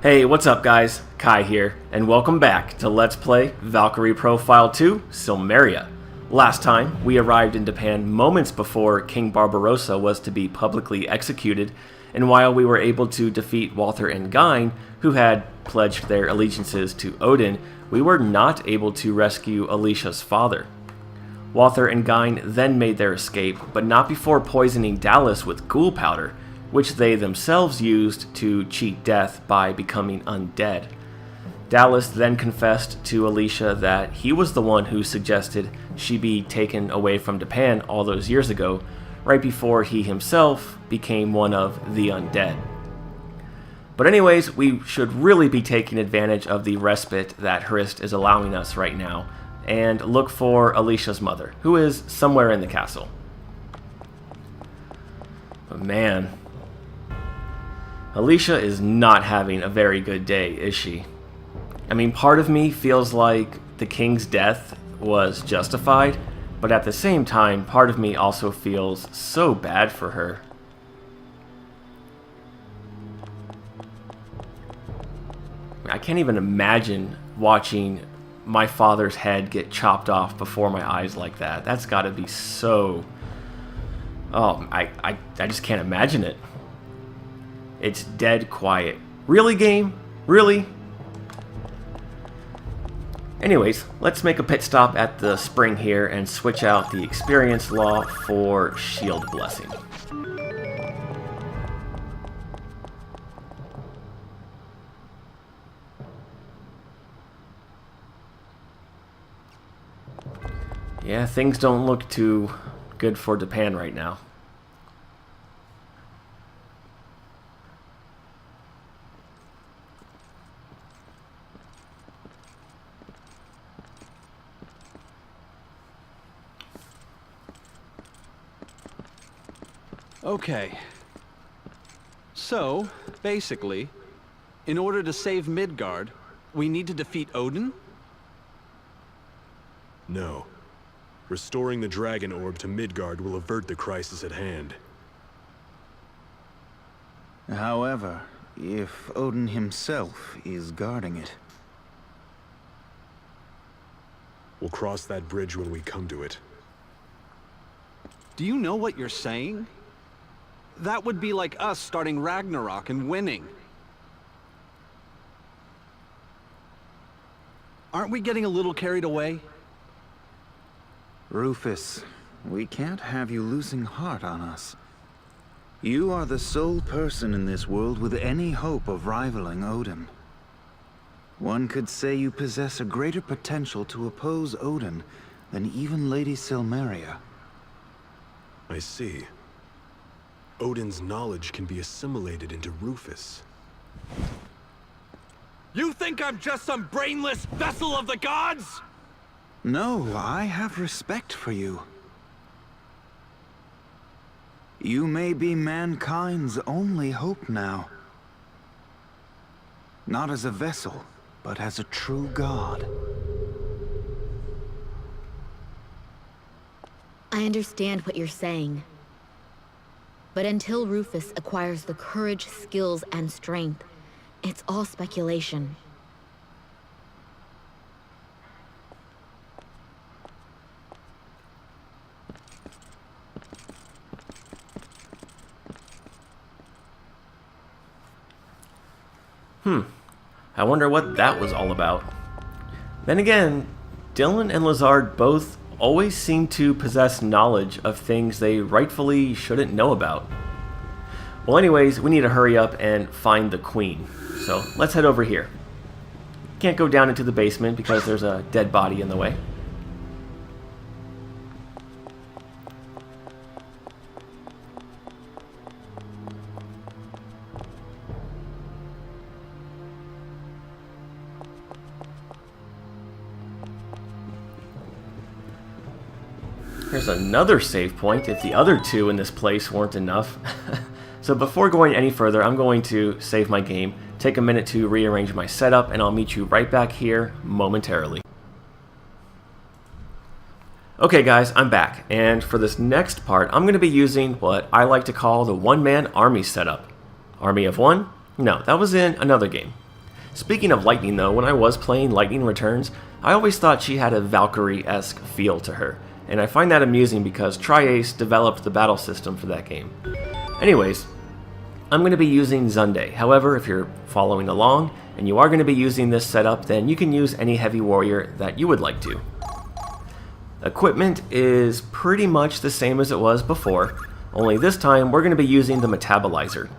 Hey, what's up guys? Kai here, and welcome back to Let's Play Valkyrie Profile 2, Silmeria. Last time, we arrived in Japan moments before King Barbarossa was to be publicly executed, and while we were able to defeat Walther and Gein, who had pledged their allegiances to Odin, we were not able to rescue Alicia's father. Walther and Gein then made their escape, but not before poisoning Dallas with ghoul powder, which they themselves used to cheat death by becoming undead. Dallas then confessed to Alicia that he was the one who suggested she be taken away from Japan all those years ago, right before he himself became one of the undead. But anyways, we should really be taking advantage of the respite that Hrist is allowing us right now, and look for Alicia's mother, who is somewhere in the castle. But man, Alicia is not having a very good day, is she? I mean, part of me feels like the king's death was justified, but at the same time, part of me also feels so bad for her. I can't even imagine watching my father's head get chopped off before my eyes like that. That's gotta be so... Oh, I just can't imagine it. It's dead quiet. Really, game? Really? Anyways, let's make a pit stop at the spring here and switch out the experience law for shield blessing. Yeah, things don't look too good for Japan right now. Okay. So, basically, in order to save Midgard, we need to defeat Odin? No. Restoring the dragon orb to Midgard will avert the crisis at hand. However, if Odin himself is guarding it... We'll cross that bridge when we come to it. Do you know what you're saying? That would be like us starting Ragnarok and winning. Aren't we getting a little carried away? Rufus, we can't have you losing heart on us. You are the sole person in this world with any hope of rivaling Odin. One could say you possess a greater potential to oppose Odin than even Lady Silmeria. I see. Odin's knowledge can be assimilated into Rufus. You think I'm just some brainless vessel of the gods? No, I have respect for you. You may be mankind's only hope now. Not as a vessel, but as a true god. I understand what you're saying. But until Rufus acquires the courage, skills, and strength, it's all speculation. I wonder what that was all about. Then again, Dylan and Lazard both always seem to possess knowledge of things they rightfully shouldn't know about. Well anyways, we need to hurry up and find the queen. So let's head over here. Can't go down into the basement because there's a dead body in the way. There's another save point if the other two in this place weren't enough. So before going any further, I'm going to save my game, take a minute to rearrange my setup, and I'll meet you right back here momentarily. Okay guys, I'm back, and for this next part, I'm going to be using what I like to call the one-man army setup. Army of one? No, that was in another game. Speaking of lightning though, when I was playing Lightning Returns, I always thought she had a Valkyrie-esque feel to her, and I find that amusing because Tri-Ace developed the battle system for that game. Anyways, I'm going to be using Zunde. However, if you're following along and you are going to be using this setup, then you can use any heavy warrior that you would like to. Equipment is pretty much the same as it was before, only this time we're going to be using the Metabolizer.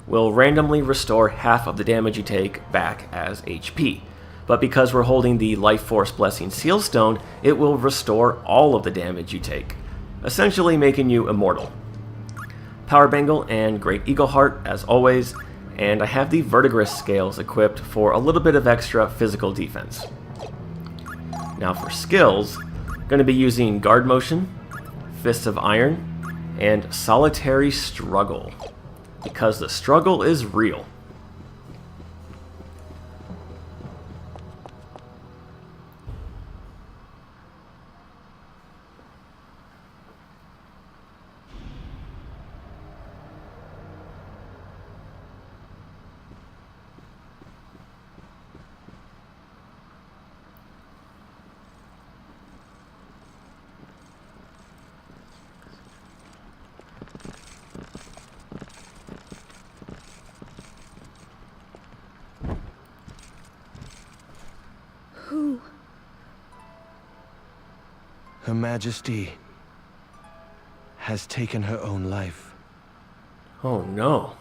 We'll randomly restore half of the damage you take back as HP, but because we're holding the Life Force Blessing Seal Stone, it will restore all of the damage you take, essentially making you immortal. Power Bangle and Great Eagle Heart as always, and I have the Verdigris Scales equipped for a little bit of extra physical defense. Now for skills, I'm going to be using Guard Motion, Fists of Iron, and Solitary Struggle, because the struggle is real. Who? Her Majesty has taken her own life. Oh no.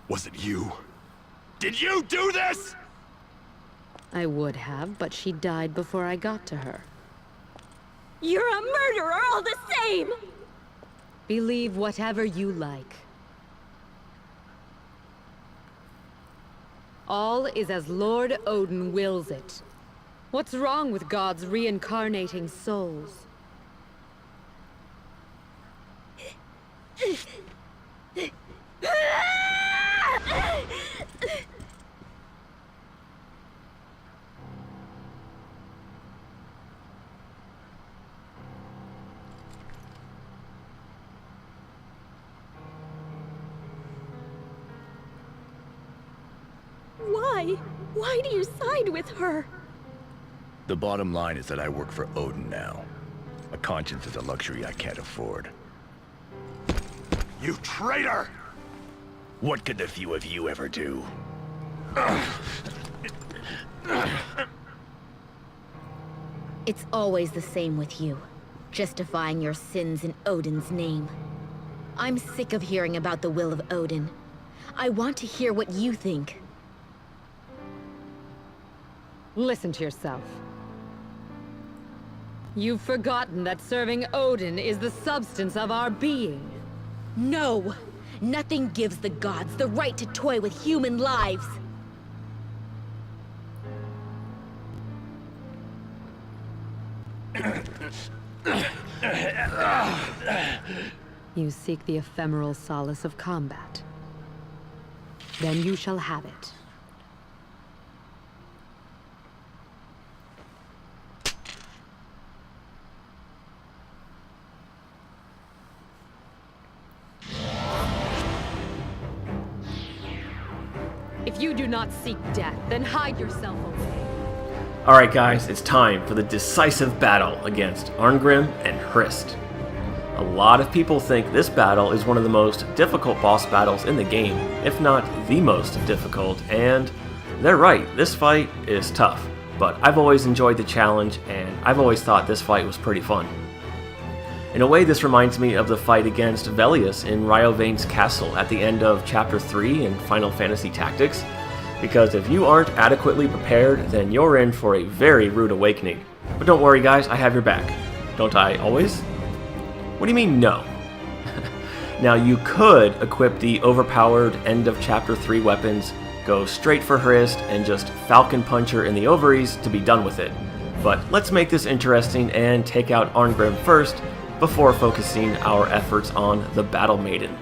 Was it you? Did you do this? I would have, but she died before I got to her. You're a murderer all the same! Believe whatever you like. All is as Lord Odin wills it. What's wrong with gods reincarnating souls? Why? Why do you side with her? The bottom line is that I work for Odin now. A conscience is a luxury I can't afford. You traitor! What could the few of you ever do? It's always the same with you, justifying your sins in Odin's name. I'm sick of hearing about the will of Odin. I want to hear what you think. Listen to yourself. You've forgotten that serving Odin is the substance of our being. No! Nothing gives the gods the right to toy with human lives! You seek the ephemeral solace of combat. Then you shall have it. If you do not seek death, then hide yourself away. Alright guys, it's time for the decisive battle against Arngrim and Hrist. A lot of people think this battle is one of the most difficult boss battles in the game, if not the most difficult, and they're right, this fight is tough. but I've always enjoyed the challenge, and I've always thought this fight was pretty fun. In a way, this reminds me of the fight against Velius in Ryovane's castle at the end of Chapter 3 in Final Fantasy Tactics, because if you aren't adequately prepared, then you're in for a very rude awakening. But don't worry guys, I have your back. Don't I always? What do you mean, no? Now, you could equip the overpowered end of Chapter 3 weapons, go straight for Hrist, and just Falcon Punch her in the ovaries to be done with it. But let's make this interesting and take out Arngrim first, before focusing our efforts on the Battle Maiden.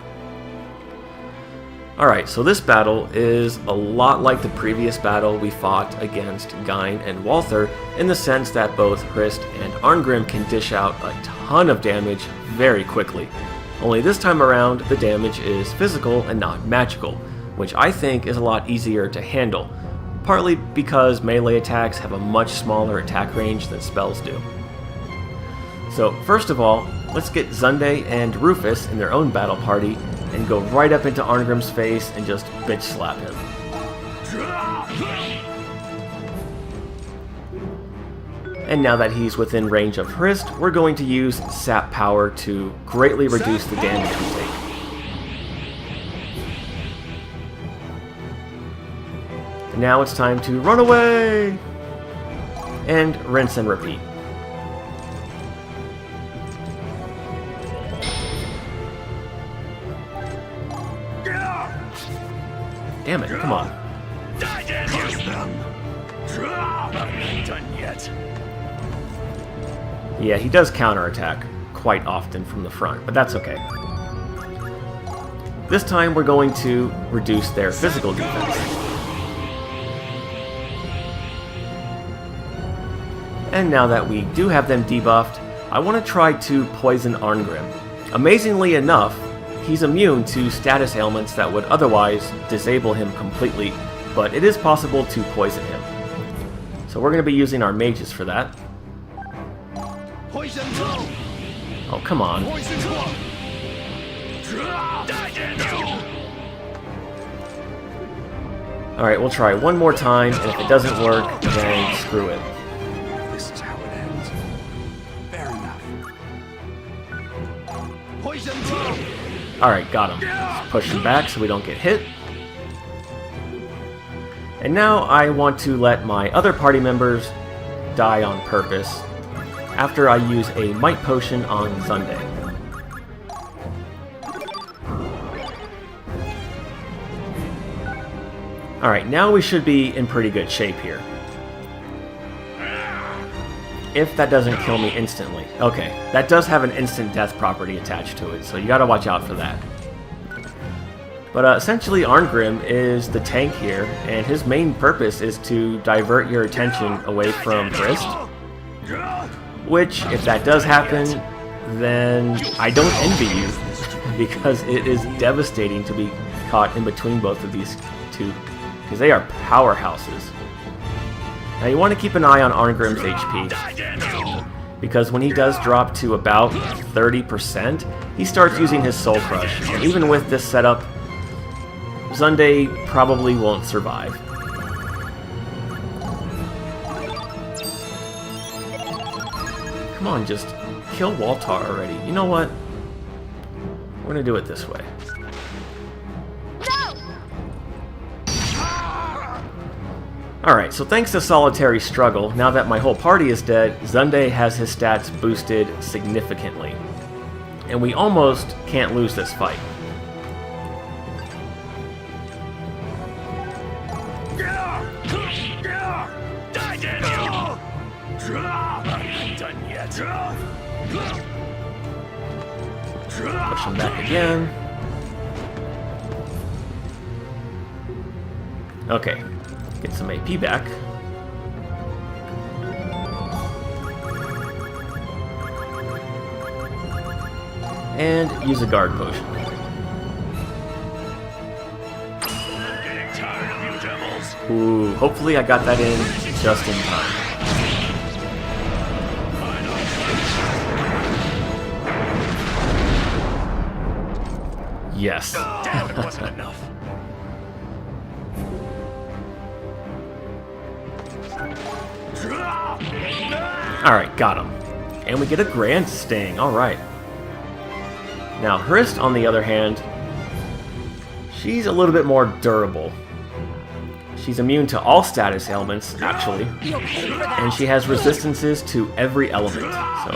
Alright, so this battle is a lot like the previous battle we fought against Gain and Walther, in the sense that both Hrist and Arngrim can dish out a ton of damage very quickly. Only this time around, the damage is physical and not magical, which I think is a lot easier to handle, partly because melee attacks have a much smaller attack range than spells do. So first of all, let's get Zunde and Rufus in their own battle party and go right up into Arngrim's face and just bitch slap him. And now that he's within range of Hrist, we're going to use Sap Power to greatly reduce the damage we take. And now it's time to run away! And rinse and repeat. Damn it, come on. Done yet. Yeah, he does counterattack quite often from the front, but that's okay. This time we're going to reduce their physical defense. And now that we do have them debuffed, I want to try to poison Arngrim. Amazingly enough, he's immune to status ailments that would otherwise disable him completely, but it is possible to poison him. So we're going to be using our mages for that. Oh, come on. Alright, we'll try one more time, and if it doesn't work, then screw it. This is how it ends. Fair enough. Alright, got him. Let's push him back so we don't get hit. And now I want to let my other party members die on purpose after I use a Might Potion on Zunde. Alright, now we should be in pretty good shape here. If that doesn't kill me instantly. Okay, that does have an instant death property attached to it, so you gotta watch out for that. But essentially Arngrim is the tank here, and his main purpose is to divert your attention away from Hrist. Which, if that does happen, then I don't envy you, because it is devastating to be caught in between both of these two, because they are powerhouses. Now you want to keep an eye on Arngrim's HP, because when he does drop to about 30%, he starts using his Soul Crush, and even with this setup, Zunde probably won't survive. Come on, just kill Waltar already. You know what? We're gonna do it this way. Alright, so thanks to Solitary Struggle, now that my whole party is dead, Zunde has his stats boosted significantly. And we almost can't lose this fight. Done yet. Push him back again. Okay, get some AP back. And use a guard potion. Getting tired of you devils. Ooh, hopefully I got that in just in time. Yes. Damn, it wasn't enough. Alright, got him. And we get a Grand Sting, alright. Now, Hrist, on the other hand, she's a little bit more durable. She's immune to all status ailments, actually. And she has resistances to every element. So,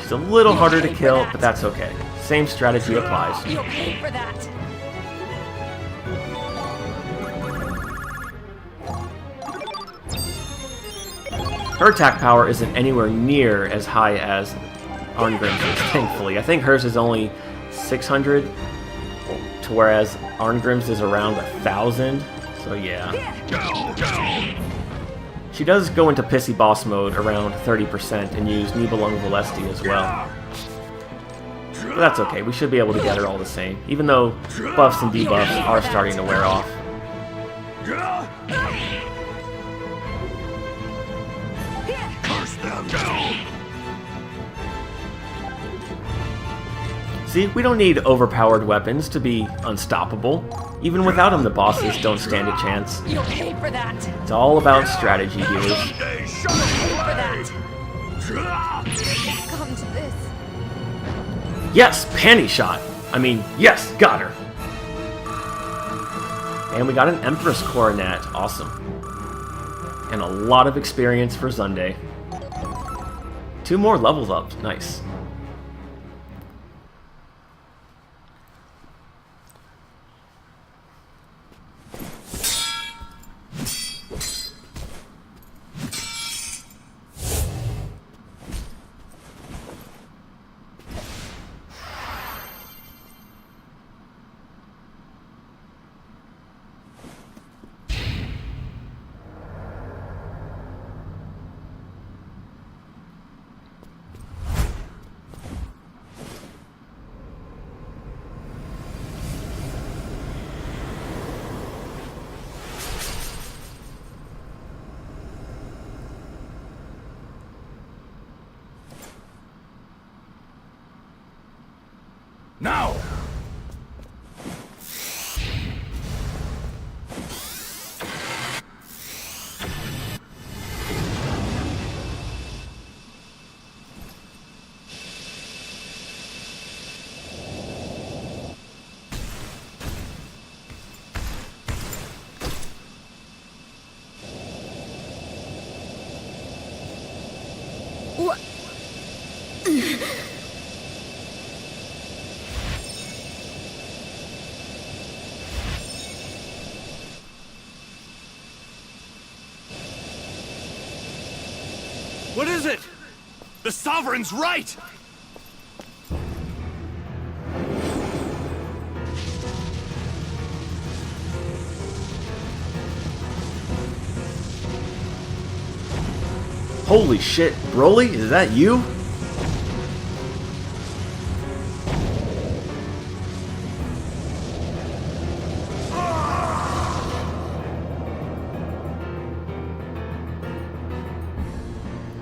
she's a little harder to kill, but that's okay. Same strategy applies. Her attack power isn't anywhere near as high as Arngrim's is, thankfully. I think hers is only 600, to whereas Arngrim's is around 1,000. So yeah. She does go into Pissy Boss mode around 30% and use Nibelung Valesti as well. But that's okay, we should be able to get her all the same, even though buffs and debuffs are starting to wear off. See, we don't need overpowered weapons to be unstoppable. Even without them, the bosses don't stand a chance. It's all about strategy, viewers. Yes, panty shot! I mean, yes, got her! And we got an Empress Coronet, awesome. And a lot of experience for Zunde. 2 more levels up, nice. Now! What? What is it? The Sovereign's right! Holy shit, Broly, is that you?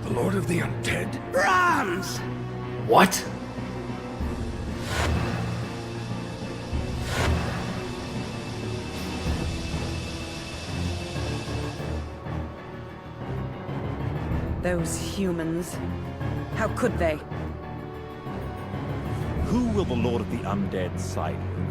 The Lord of the Undead? Brahms! What? Those humans. How could they? Who will the Lord of the Undead side with?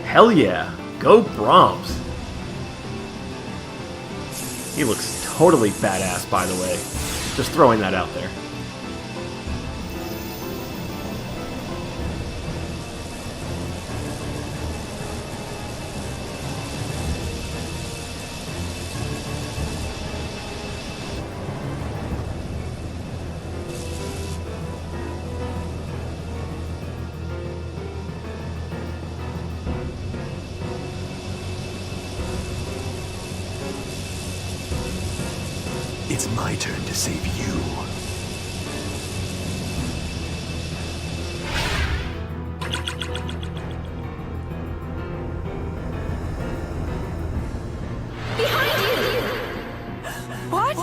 Hell yeah, go Brahms. He looks totally badass, by the way. Just throwing that out there. It's my turn to save you. What?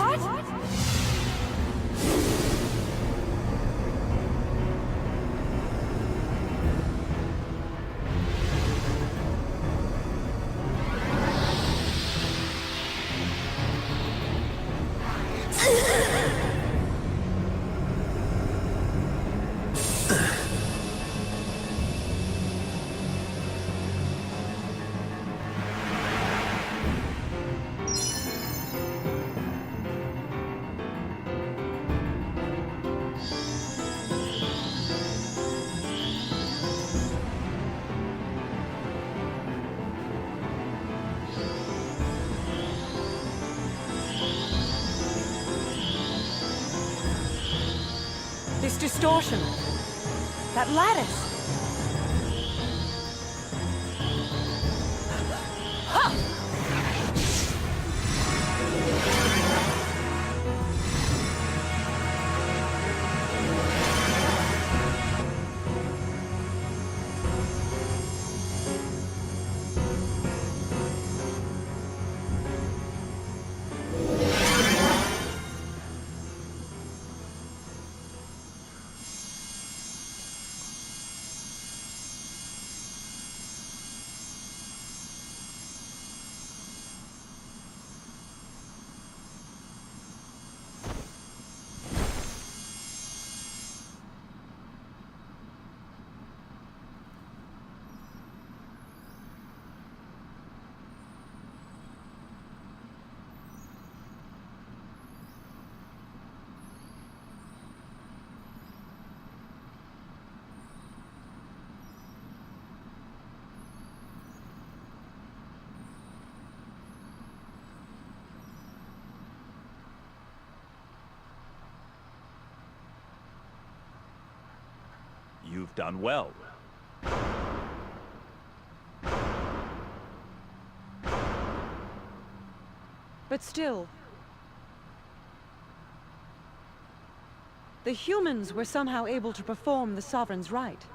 This distortion. That lattice. You've done well. But still... the humans were somehow able to perform the Sovereign's rite.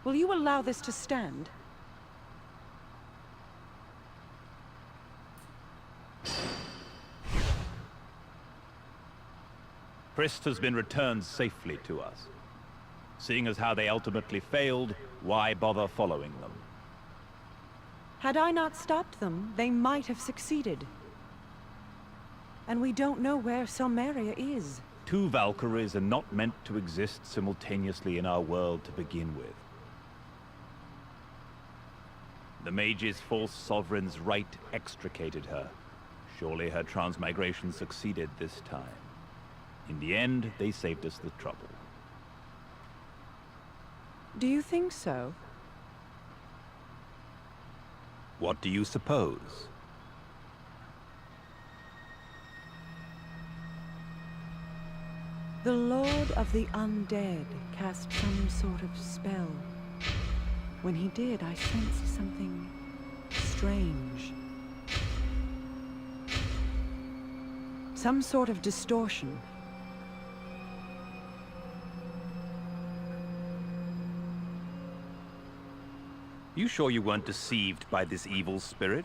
Will you allow this to stand? Christ has been returned safely to us. Seeing as how they ultimately failed, why bother following them? Had I not stopped them, they might have succeeded. And we don't know where Silmeria is. Two Valkyries are not meant to exist simultaneously in our world to begin with. The mage's false sovereign's rite extricated her. Surely her transmigration succeeded this time. In the end, they saved us the trouble. Do you think so? What do you suppose? The Lord of the Undead cast some sort of spell. When he did, I sensed something strange. Some sort of distortion. You sure you weren't deceived by this evil spirit?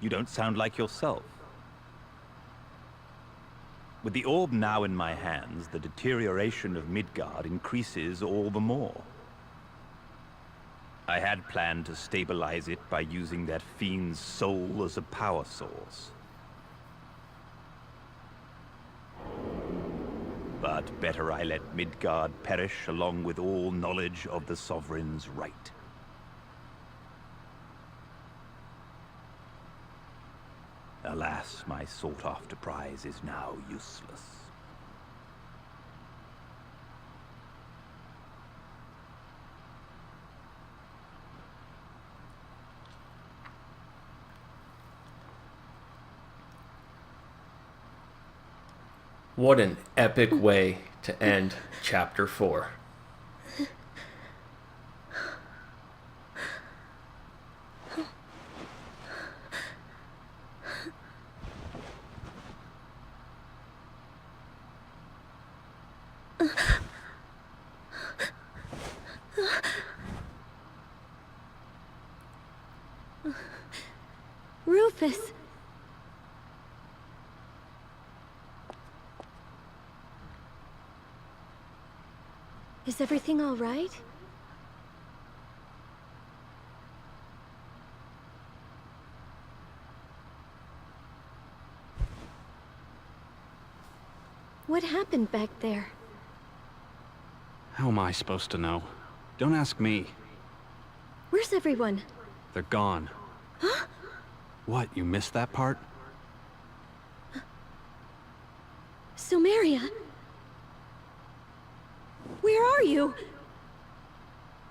You don't sound like yourself. With the orb now in my hands, the deterioration of Midgard increases all the more. I had planned to stabilize it by using that fiend's soul as a power source. But better I let Midgard perish along with all knowledge of the Sovereign's rite. Alas, my sought-after prize is now useless. What an epic way to end Chapter 4. Rufus! Is everything all right? What happened back there? How am I supposed to know? Don't ask me. Where's everyone? They're gone. Huh? What, you missed that part? Silmeria? Where are you?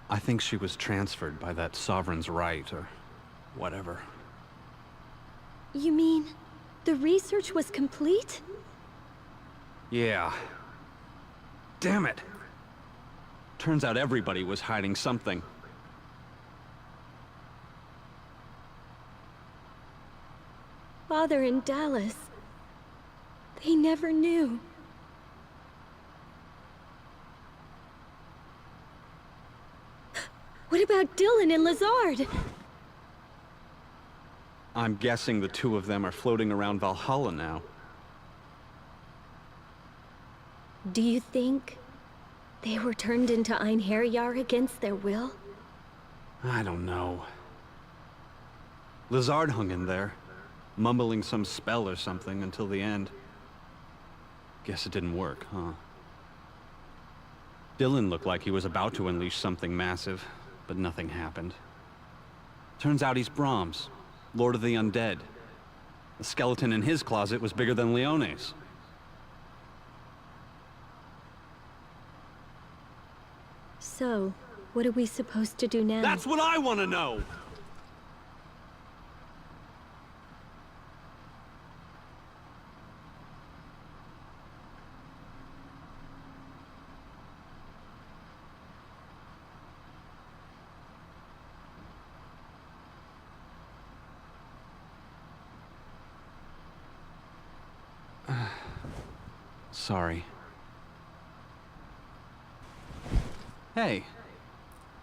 I think she was transferred by that Sovereign's rite, or whatever. You mean... The research was complete? Yeah. Damn it. Turns out everybody was hiding something. Father and Dallas. They never knew. What about Dylan and Lazard? I'm guessing the two of them are floating around Valhalla now. Do you think they were turned into Einherjar against their will? I don't know. Lazard hung in there, mumbling some spell or something until the end. Guess it didn't work, huh? Dylan looked like he was about to unleash something massive, but nothing happened. Turns out he's Brahms, Lord of the Undead. The skeleton in his closet was bigger than Leone's. So, what are we supposed to do now? That's what I want to know! Sorry. Hey,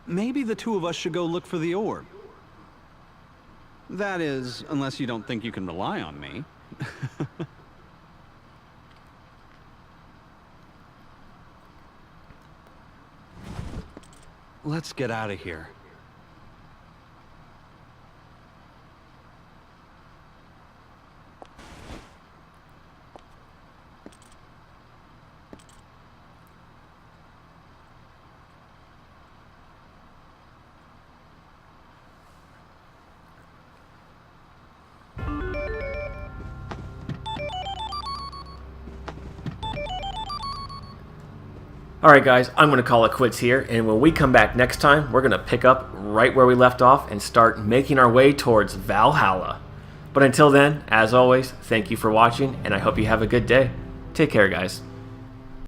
maybe the two of us should go look for the orb. That is, unless you don't think you can rely on me. Let's get out of here. Alright guys, I'm going to call it quits here, and when we come back next time, we're going to pick up right where we left off and start making our way towards Valhalla. But until then, as always, thank you for watching, and I hope you have a good day. Take care, guys.